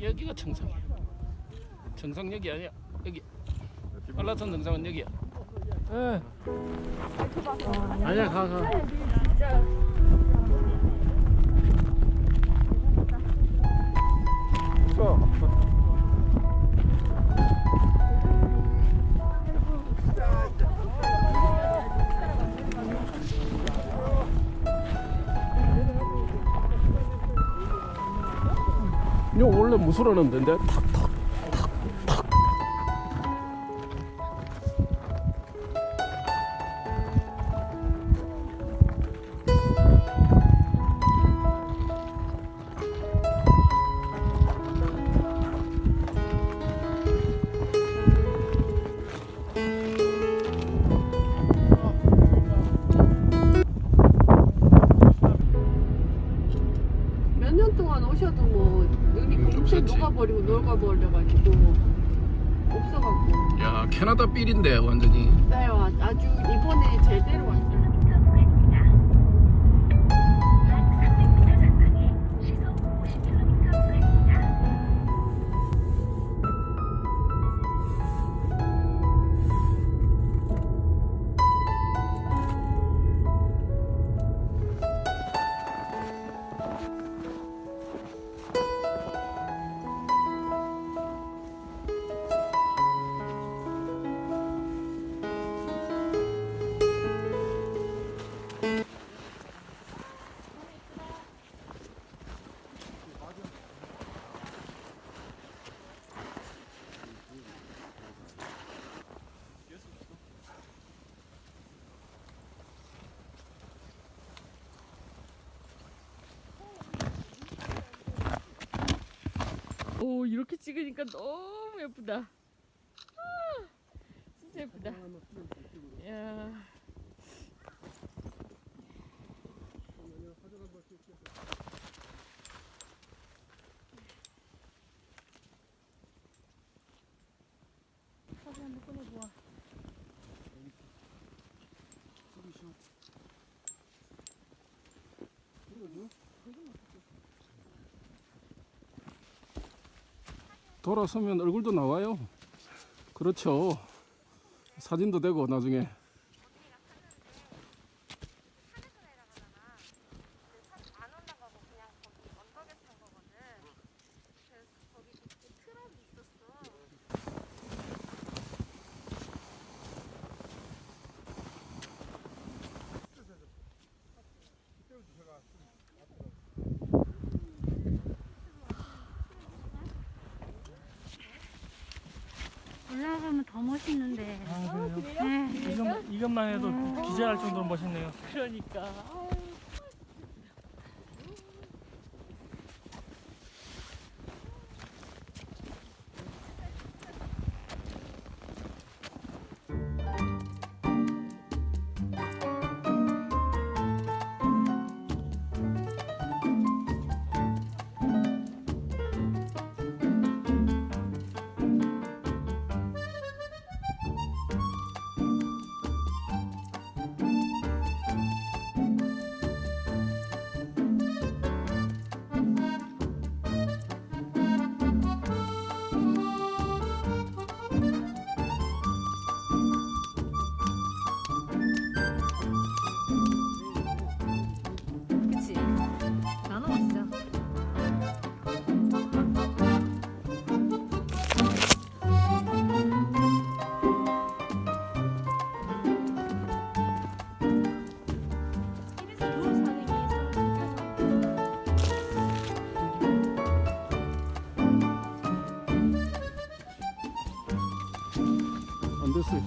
여기가 청상이야. 청상 여기 아니야. 여기. 한라산 정상은 여기야. 예. 아니야 가. 진짜. 이거 원래 무술하는 데인데 탁탁. 몇 년 동안 오셔도 뭐 눈이 금세 좋겠지. 녹아버려가지고 없어갖고. 야 캐나다 삘인데 완전히. 네, 아주 이번에 제대로 왔어요. 오, 이렇게 찍으니까 너무 예쁘다. 아, 진짜 예쁘다. 야. 사진 한번 꺼내보아. 돌아서면 얼굴도 나와요. 그렇죠. 사진도 되고 나중에. 올라가면 더 멋있는데. 아, 그래요? 네. 이것만 해도 기절할 정도로 멋있네요. 그러니까. 그치? 나눠 마시자. 안 됐어요.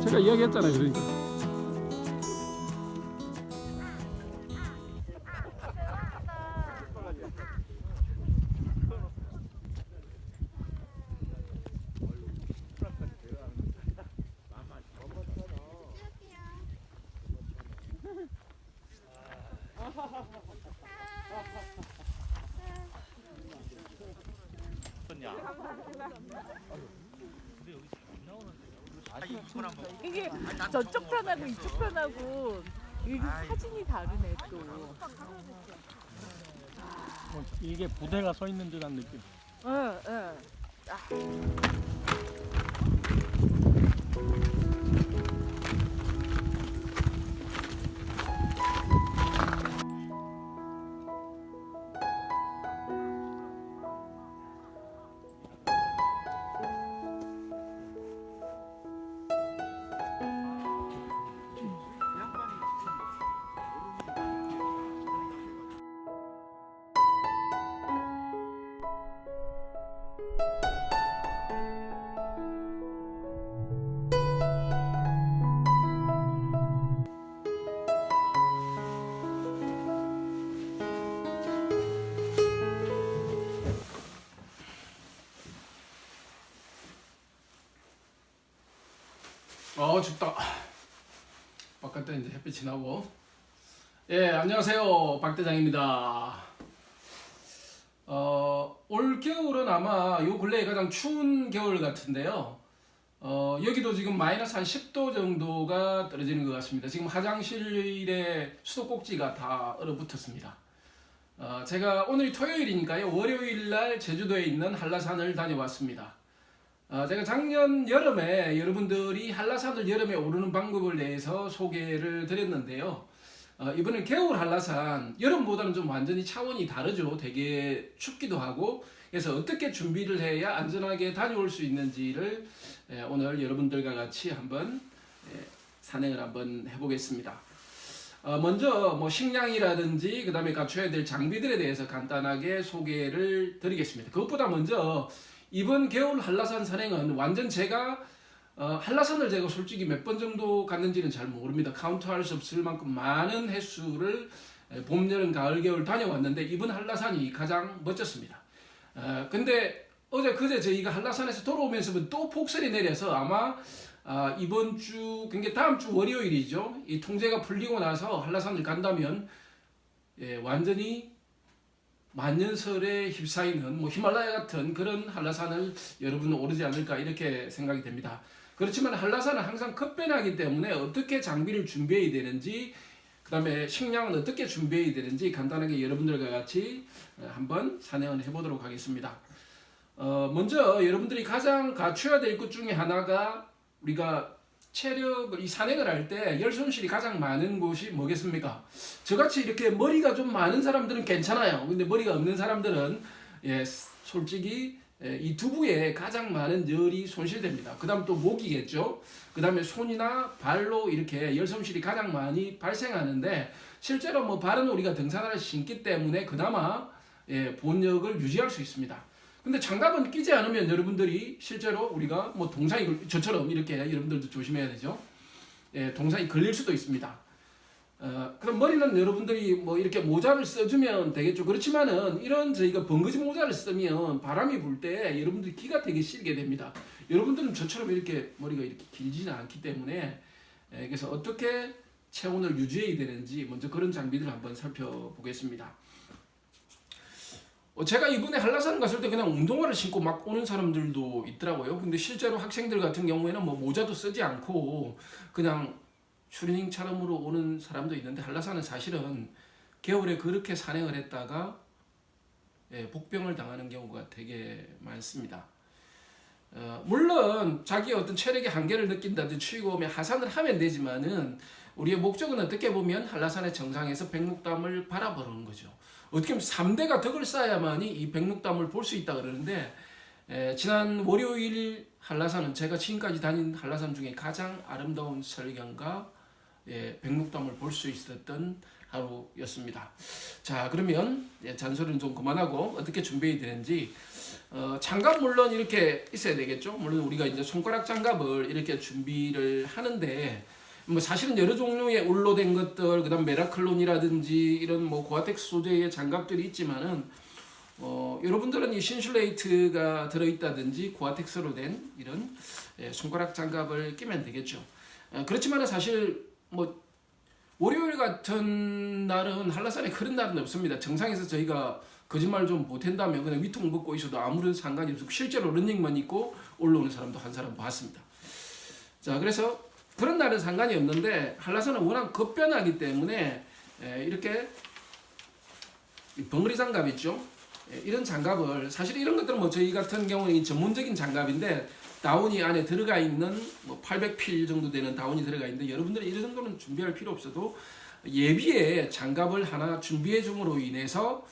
제가 이야기했잖아요. 그러니까. 이게 저쪽 편하고 이쪽 편하고 이게 사진이 다르네 또. 이게 부대가 서 있는 듯한 느낌. 응, 응. 춥다. 바깥에 이제 햇빛이 나고. 예, 안녕하세요. 박 대장입니다. 올 겨울은 아마 요 근래에 가장 추운 겨울 같은데요. 여기도 지금 마이너스 한 10도 정도가 떨어지는 것 같습니다. 지금 화장실에 수도꼭지가 다 얼어붙었습니다. 제가 오늘이 토요일이니까요. 월요일 날 제주도에 있는 한라산을 다녀왔습니다. 제가 작년 여름에 여러분들이 한라산을 여름에 오르는 방법을 대해서 소개를 드렸는데요. 이번엔 겨울 한라산, 여름보다는 좀 완전히 차원이 다르죠. 되게 춥기도 하고, 그래서 어떻게 준비를 해야 안전하게 다녀올 수 있는지를 오늘 여러분들과 같이 한번 산행을 한번 해보겠습니다. 먼저 뭐 식량이라든지 그 다음에 갖춰야 될 장비들에 대해서 간단하게 소개를 드리겠습니다. 그것보다 먼저 이번 겨울 한라산 산행은 완전 제가 한라산을 제가 솔직히 몇 번 정도 갔는지는 잘 모릅니다. 카운트할 수 없을 만큼 많은 횟수를 봄, 여름, 가을, 겨울 다녀왔는데 이번 한라산이 가장 멋졌습니다. 근데 어제 그제 저희가 한라산에서 돌아오면서 또 폭설이 내려서 아마 이번 주, 그러니까 다음 주 월요일이죠. 이 통제가 풀리고 나서 한라산을 간다면 완전히 만년설에 휩싸이는 뭐 히말라야 같은 그런 한라산을 여러분은 오르지 않을까 이렇게 생각이 됩니다. 그렇지만 한라산은 항상 급변하기 때문에 어떻게 장비를 준비해야 되는지 그 다음에 식량은 어떻게 준비해야 되는지 간단하게 여러분들과 같이 한번 산행을 해보도록 하겠습니다. 먼저 여러분들이 가장 갖춰야 될 것 중에 하나가 우리가 체력을 이 산행을 할 때 열 손실이 가장 많은 곳이 뭐겠습니까? 저같이 이렇게 머리가 좀 많은 사람들은 괜찮아요. 근데 머리가 없는 사람들은 솔직히 이 두부에 가장 많은 열이 손실됩니다. 그 다음 또 목이겠죠. 그 다음에 손이나 발로 이렇게 열 손실이 가장 많이 발생하는데 실제로 뭐 발은 우리가 등산화를 신기 때문에 그나마 본역을 유지할 수 있습니다. 근데 장갑은 끼지 않으면 여러분들이 실제로 우리가 뭐 동상이 저처럼 이렇게 여러분들도 조심해야 되죠. 동상이 걸릴 수도 있습니다. 그럼 머리는 여러분들이 뭐 이렇게 모자를 써주면 되겠죠. 그렇지만은 이런 저희가 번거지 모자를 쓰면 바람이 불 때 여러분들이 기가 되게 실게 됩니다. 여러분들은 저처럼 이렇게 머리가 이렇게 길지는 않기 때문에 그래서 어떻게 체온을 유지해야 되는지 먼저 그런 장비들을 한번 살펴보겠습니다. 제가 이번에 한라산 갔을 때 그냥 운동화를 신고 막 오는 사람들도 있더라고요. 근데 실제로 학생들 같은 경우에는 뭐 모자도 쓰지 않고 그냥 추리닝 차림으로 오는 사람도 있는데 한라산은 사실은 겨울에 그렇게 산행을 했다가 복병을 당하는 경우가 되게 많습니다. 물론 자기의 어떤 체력의 한계를 느낀다든지 추위가 오면 하산을 하면 되지만은 우리의 목적은 어떻게 보면 한라산의 정상에서 백록담을 바라보는 거죠. 어떻게 보면 3대가 덕을 쌓아야만이 이 백록담을 볼 수 있다 그러는데 지난 월요일 한라산은 제가 지금까지 다닌 한라산 중에 가장 아름다운 설경과 백록담을 볼 수 있었던 하루였습니다. 자, 그러면 잔소리는 좀 그만하고 어떻게 준비해야 되는지, 장갑 물론 이렇게 있어야 되겠죠. 물론 우리가 이제 손가락 장갑을 이렇게 준비를 하는데, 뭐 사실은 여러 종류의 울로 된 것들, 그다음 메라클론이라든지 이런 뭐 고아텍스 소재의 장갑들이 있지만은 여러분들은 이 신슐레이트가 들어있다든지 고아텍스로 된 이런 손가락 장갑을 끼면 되겠죠. 그렇지만 사실 뭐 월요일 같은 날은 한라산에 그런 날은 없습니다. 정상에서 저희가 거짓말 좀 보탠다면 그냥 위통 벗고 있어도 아무런 상관이 없고 실제로 러닝만 입고 올라오는 사람도 한 사람 봤습니다. 자, 그래서 그런 날은 상관이 없는데 한라산은 워낙 급변하기 때문에 이렇게 벙어리 장갑 있죠. 이런 장갑을 사실 이런 것들은 뭐 저희 같은 경우는 전문적인 장갑인데 다운이 안에 들어가 있는 뭐 800필 정도 되는 다운이 들어가 있는데 여러분들은 이 정도는 준비할 필요 없어도 예비에 장갑을 하나 준비해 줌으로 인해서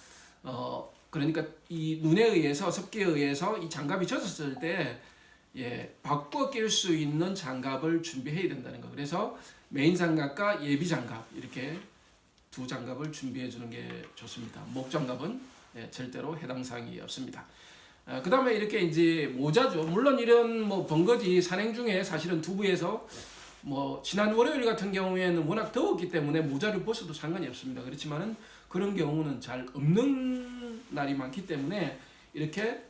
그러니까 이 눈에 의해서 습기에 의해서 이 장갑이 젖었을 때 바꿔 낄 수 있는 장갑을 준비해야 된다는 거. 그래서 메인 장갑과 예비 장갑 이렇게 두 장갑을 준비해 주는 게 좋습니다. 목 장갑은 절대로 해당 사항이 없습니다. 그 다음에 이렇게 이제 모자죠. 물론 이런 뭐 벙거지 산행 중에 사실은 두부에서 뭐 지난 월요일 같은 경우에는 워낙 더웠기 때문에 모자를 벗어도 상관이 없습니다. 그렇지만은 그런 경우는 잘 없는 날이 많기 때문에 이렇게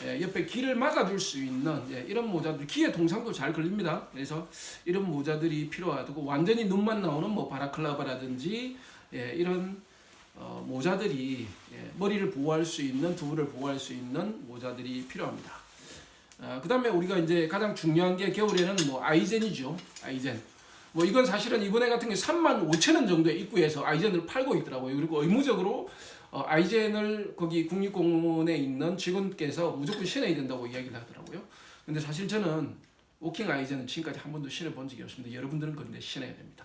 옆에 길을 막아줄 수 있는 이런 모자들, 귀에 동상도 잘 걸립니다. 그래서 이런 모자들이 필요하고 완전히 눈만 나오는 뭐 바라클라바라든지 이런 모자들이 머리를 보호할 수 있는, 두부를 보호할 수 있는 모자들이 필요합니다. 그 다음에 우리가 이제 가장 중요한 게 겨울에는 뭐 아이젠이죠. 아이젠. 뭐 이건 사실은 이번에 같은 게 35,000원 정도의 입구에서 아이젠을 팔고 있더라고요. 그리고 의무적으로 아이젠을 거기 국립공원에 있는 직원께서 무조건 신어야 된다고 이야기를 하더라고요. 근데 사실 저는 워킹 아이젠은 지금까지 한 번도 신어본 적이 없습니다. 여러분들은 그런데 신어야 됩니다.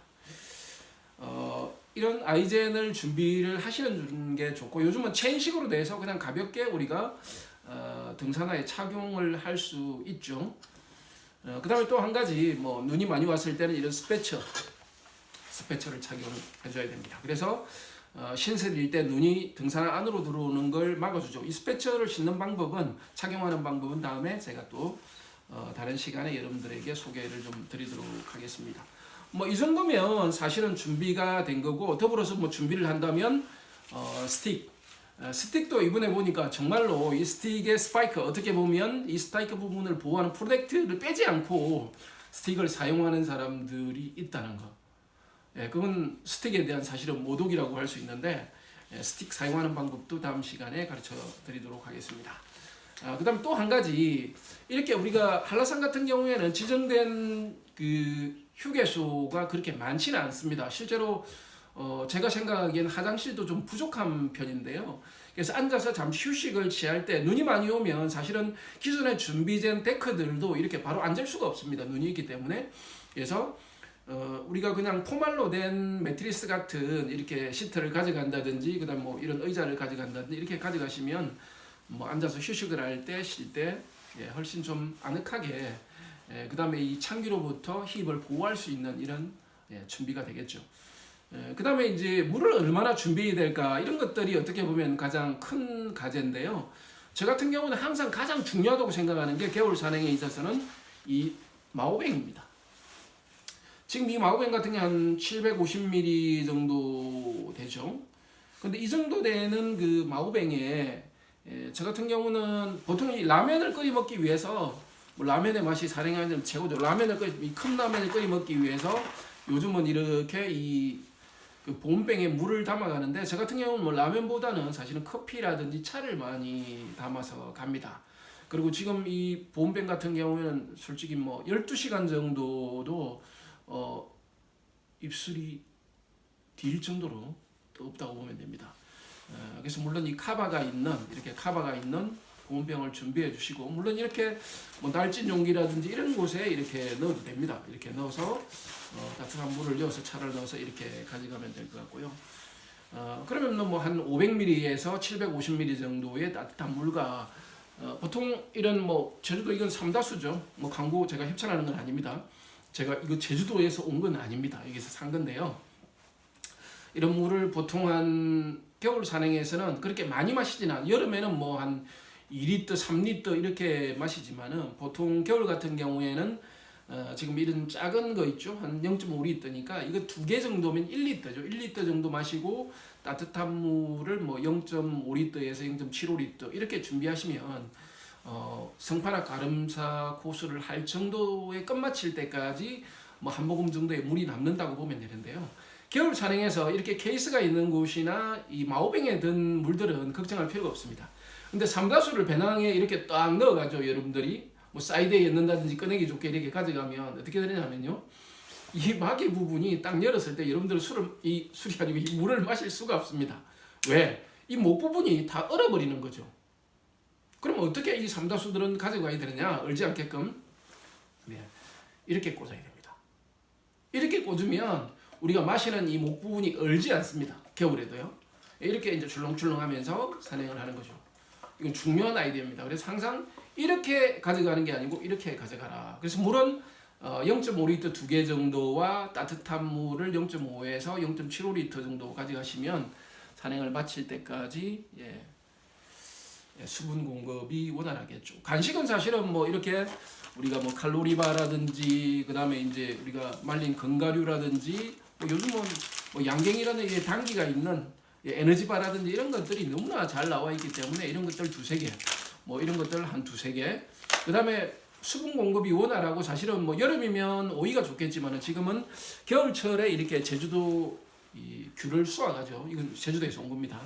이런 아이젠을 준비를 하시는 게 좋고 요즘은 체인식으로 돼서 그냥 가볍게 우리가 등산화에 착용을 할 수 있죠. 그 다음에 또 한 가지 뭐 눈이 많이 왔을 때는 이런 스페처를 착용해줘야 됩니다. 그래서 신설일 때 눈이 등산화 안으로 들어오는 걸 막아주죠. 이 스페처를 신는 방법은 착용하는 방법은 다음에 제가 또 다른 시간에 여러분들에게 소개를 좀 드리도록 하겠습니다. 뭐 이 정도면 사실은 준비가 된 거고 더불어서 뭐 준비를 한다면 스틱도 이번에 보니까 정말로 이 스틱의 스파이크 어떻게 보면 이 스파이크 부분을 보호하는 프로텍트를 빼지 않고 스틱을 사용하는 사람들이 있다는 거. 그건 스틱에 대한 사실은 모독이라고 할 수 있는데 스틱 사용하는 방법도 다음 시간에 가르쳐 드리도록 하겠습니다. 그 다음에 또 한 가지 이렇게 우리가 한라산 같은 경우에는 지정된 그 휴게소가 그렇게 많지는 않습니다. 실제로 제가 생각하기에는 화장실도 좀 부족한 편인데요. 그래서 앉아서 잠시 휴식을 취할 때 눈이 많이 오면 사실은 기존에 준비된 데크들도 이렇게 바로 앉을 수가 없습니다. 눈이 있기 때문에. 그래서 우리가 그냥 포말로 된 매트리스 같은 이렇게 시트를 가져간다든지 그다음 뭐 이런 의자를 가져간다든지 이렇게 가져가시면 뭐 앉아서 휴식을 할 때 쉴 때 훨씬 좀 아늑하게 그다음에 이 창기로부터 힙을 보호할 수 있는 이런 준비가 되겠죠. 그 다음에 이제 물을 얼마나 준비해야 될까 이런 것들이 어떻게 보면 가장 큰 과제인데요. 저 같은 경우는 항상 가장 중요하다고 생각하는 게 겨울 산행에 있어서는 이 마오뱅입니다. 지금 이 마오뱅 같은 게 한 750ml 정도 되죠. 근데 이 정도 되는 그 마오뱅에 저 같은 경우는 보통 이 라면을 끓여 먹기 위해서 뭐 라면의 맛이 산행하는 최고죠. 이 큰 라면을 끓여 먹기 위해서 요즘은 이렇게 그 보온병에 물을 담아가는데 저 같은 경우는 뭐 라면보다는 사실은 커피라든지 차를 많이 담아서 갑니다. 그리고 지금 이 보온병 같은 경우에는 솔직히 뭐 12시간 정도도 입술이 딜 정도로 없다고 보면 됩니다. 그래서 물론 이 카바가 있는 보온병을 준비해 주시고 물론 이렇게 뭐 날진 용기라든지 이런 곳에 이렇게 넣어도 됩니다. 이렇게 넣어서 따뜻한 물을 넣어서 차를 넣어서 이렇게 가져가면 될 것 같고요. 그러면 뭐 한 500ml에서 750ml 정도의 따뜻한 물과 보통 이런 뭐 제주도 이건 삼다수죠. 뭐 광고 제가 협찬하는 건 아닙니다. 제가 이거 제주도에서 온 건 아닙니다. 여기서 산 건데요. 이런 물을 보통 한 겨울 산행에서는 그렇게 많이 마시지는 않아요. 여름에는 뭐 한 2리터, 3리터 이렇게 마시지만은 보통 겨울 같은 경우에는 지금 이런 작은 거 있죠? 한 0.5리터니까 이거 2개 정도면 1리터죠. 1리터 정도 마시고 따뜻한 물을 뭐 0.5리터에서 0.75리터 이렇게 준비하시면 성판악 가름사 코스를 할 정도의 끝마칠 때까지 뭐 한 모금 정도의 물이 남는다고 보면 되는데요. 겨울 산행에서 이렇게 케이스가 있는 곳이나 이 마오뱅에 든 물들은 걱정할 필요가 없습니다. 근데 삼다수를 배낭에 이렇게 딱 넣어가지고 여러분들이 뭐 사이드에 넣는다든지 꺼내기 좋게 이렇게 가져가면 어떻게 되냐면요. 이 마개 부분이 딱 열었을 때 여러분들은 술이 아니고 이 물을 마실 수가 없습니다. 왜? 이 목 부분이 다 얼어버리는 거죠. 그럼 어떻게 이 삼다수들은 가져가야 되느냐? 얼지 않게끔 네, 이렇게 꽂아야 됩니다. 이렇게 꽂으면 우리가 마시는 이 목 부분이 얼지 않습니다. 겨울에도요. 이렇게 이제 출렁출렁하면서 산행을 하는 거죠. 이건 중요한 아이디어입니다. 그래서 항상 이렇게 가져가는 게 아니고 이렇게 가져가라. 그래서 물은 0.5리터 2개 정도와 따뜻한 물을 0.5에서 0.75리터 정도 가져가시면 산행을 마칠 때까지 수분 공급이 원활하겠죠. 간식은 사실은 뭐 이렇게 우리가 뭐 칼로리바라든지 그다음에 이제 우리가 말린 견과류라든지 뭐 요즘은 뭐 양갱이라는 게 단기가 있는 에너지바라든지 이런 것들이 너무나 잘 나와 있기 때문에 이런 것들 2-3개 뭐 이런 것들 한 2-3개 그다음에 수분 공급이 원활하고 사실은 뭐 여름이면 오이가 좋겠지만 지금은 겨울철에 이렇게 제주도 이 귤을 쏘아가죠. 이건 제주도에서 온 겁니다.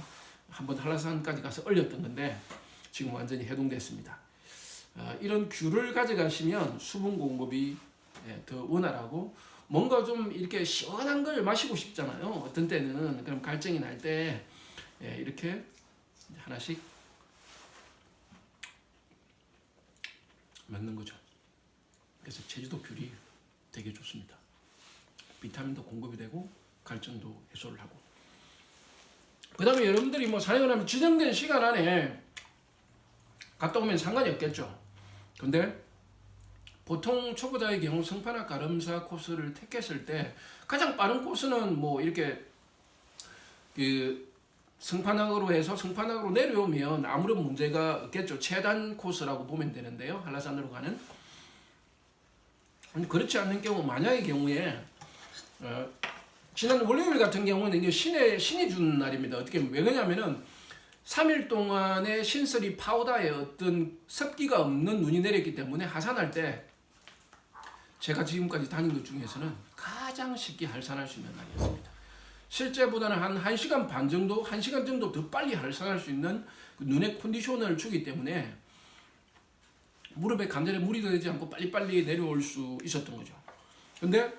한번 한라산까지 가서 얼렸던 건데 지금 완전히 해동됐습니다. 이런 귤을 가져가시면 수분 공급이 더 원활하고 뭔가 좀 이렇게 시원한 걸 마시고 싶잖아요. 어떤 때는 그럼 갈증이 날 때 이렇게 하나씩 먹는 거죠. 그래서 제주도 귤이 되게 좋습니다. 비타민도 공급이 되고 갈증도 해소를 하고. 그 다음에 여러분들이 뭐 산행을 하면 지정된 시간 안에 갔다 오면 상관이 없겠죠. 근데 보통 초보자의 경우 성판악 가름사 코스를 택했을 때 가장 빠른 코스는 뭐 이렇게 그 성판악으로 해서 성판악으로 내려오면 아무런 문제가 없겠죠. 최단 코스라고 보면 되는데요. 한라산으로 가는. 그렇지 않는 경우 만약의 경우에 지난 월요일 같은 경우는 이게 신이 준 날입니다. 어떻게 왜 그러냐면은 3일 동안의 신설이 파우다에 어떤 습기가 없는 눈이 내렸기 때문에 하산할 때 제가 지금까지 다닌 것 중에서는 가장 쉽게 할산할 수 있는 날이었습니다. 실제보다는 한 1시간 반 정도, 1시간 정도 더 빨리 할산할 수 있는 그 눈의 컨디션을 주기 때문에 무릎에 관절에 무리 되지 않고 빨리빨리 내려올 수 있었던 거죠. 근데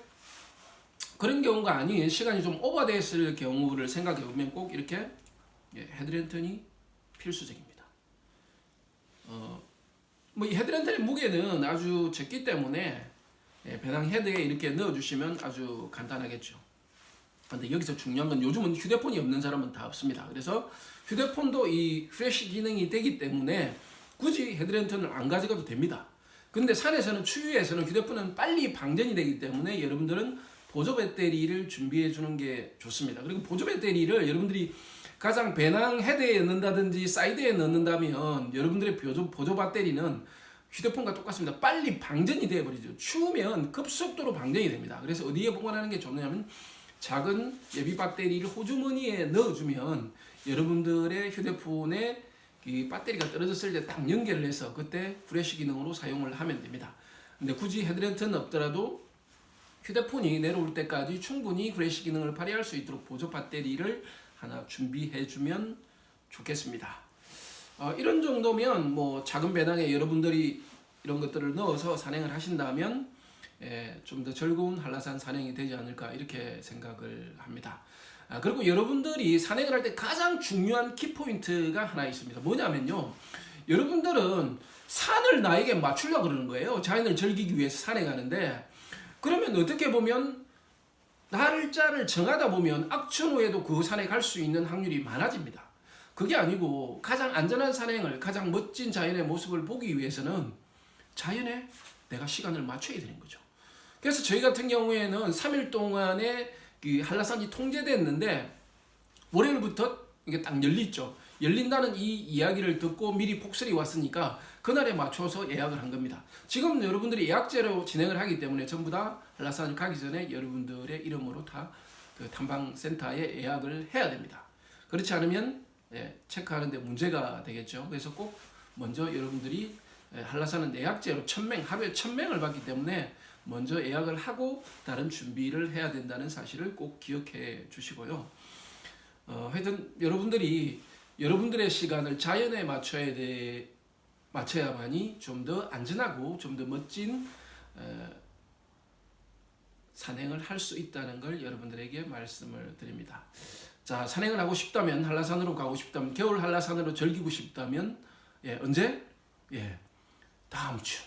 그런 경우가 아닌 시간이 좀 오버됐을 경우를 생각해 보면 꼭 이렇게 헤드랜턴이 필수적입니다. 뭐 이 헤드랜턴의 무게는 아주 적기 때문에 배낭 헤드에 이렇게 넣어주시면 아주 간단하겠죠. 근데 여기서 중요한 건 요즘은 휴대폰이 없는 사람은 다 없습니다. 그래서 휴대폰도 이 프레쉬 기능이 되기 때문에 굳이 헤드랜턴을 안 가져가도 됩니다. 근데 산에서는 추위에서는 휴대폰은 빨리 방전이 되기 때문에 여러분들은 보조 배터리를 준비해 주는 게 좋습니다. 그리고 보조 배터리를 여러분들이 가장 배낭 헤드에 넣는다든지 사이드에 넣는다면 여러분들의 보조 배터리는 휴대폰과 똑같습니다. 빨리 방전이 되어버리죠. 추우면 급속도로 방전이 됩니다. 그래서 어디에 보관하는 게 좋냐면 작은 예비 배터리를 호주머니에 넣어주면 여러분들의 휴대폰에 이 배터리가 떨어졌을 때 딱 연결을 해서 그때 프레쉬 기능으로 사용을 하면 됩니다. 근데 굳이 헤드랜턴 없더라도 휴대폰이 내려올 때까지 충분히 프레쉬 기능을 발휘할 수 있도록 보조 배터리를 하나 준비해주면 좋겠습니다. 이런 정도면 뭐 작은 배낭에 여러분들이 이런 것들을 넣어서 산행을 하신다면 좀 더 즐거운 한라산 산행이 되지 않을까 이렇게 생각을 합니다. 그리고 여러분들이 산행을 할 때 가장 중요한 키포인트가 하나 있습니다. 뭐냐면요. 여러분들은 산을 나에게 맞추려고 그러는 거예요. 자연을 즐기기 위해서 산행하는데 그러면 어떻게 보면 날짜를 정하다 보면 악천 후에도 그 산에 갈 수 있는 확률이 많아집니다. 그게 아니고 가장 안전한 산행을 가장 멋진 자연의 모습을 보기 위해서는 자연에 내가 시간을 맞춰야 되는 거죠. 그래서 저희 같은 경우에는 3일 동안의 그 한라산이 통제됐는데 월요일부터 이게 딱 열리죠. 열린다는 이 이야기를 듣고 미리 폭설이 왔으니까 그날에 맞춰서 예약을 한 겁니다. 지금 여러분들이 예약제로 진행을 하기 때문에 전부 다 한라산 가기 전에 여러분들의 이름으로 다 그 탐방센터에 예약을 해야 됩니다. 그렇지 않으면 체크하는데 문제가 되겠죠. 그래서 꼭 먼저 여러분들이 한라산은 예약제로 1000명, 하루에 1000명을 받기 때문에 먼저 예약을 하고 다른 준비를 해야 된다는 사실을 꼭 기억해 주시고요. 하여튼 여러분들이 여러분들의 시간을 자연에 맞춰야만이 좀 더 안전하고 좀 더 멋진 산행을 할 수 있다는 걸 여러분들에게 말씀을 드립니다. 자, 산행을 하고 싶다면, 한라산으로 가고 싶다면, 겨울 한라산으로 즐기고 싶다면 언제? 다음 주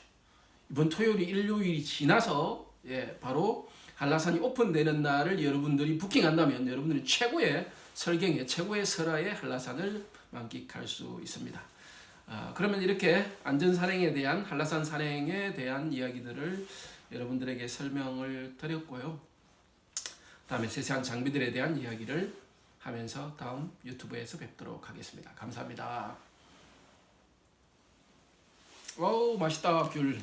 이번 토요일이 일요일이 지나서 바로 한라산이 오픈되는 날을 여러분들이 부킹한다면 여러분들이 최고의 설경에 최고의 설화의 한라산을 만끽할 수 있습니다. 그러면 이렇게 안전산행에 대한 한라산 산행에 대한 이야기들을 여러분들에게 설명을 드렸고요. 다음에 세세한 장비들에 대한 이야기를 하면서 다음 유튜브에서 뵙도록 하겠습니다. 감사합니다. 와우, 맛있다 귤.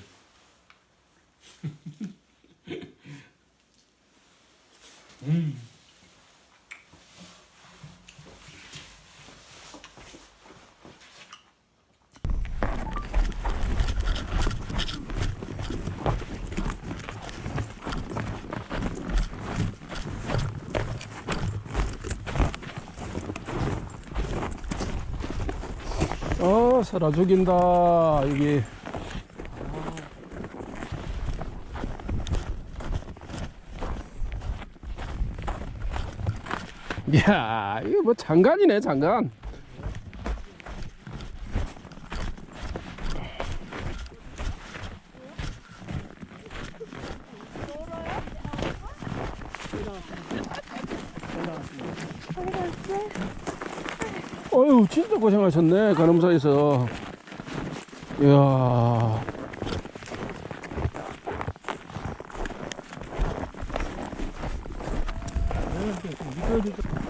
살아 죽인다 여기. 이야, 이거 뭐 장관이네, 장관. 어휴, 진짜 고생하셨네, 가늠사에서. 이야. 이거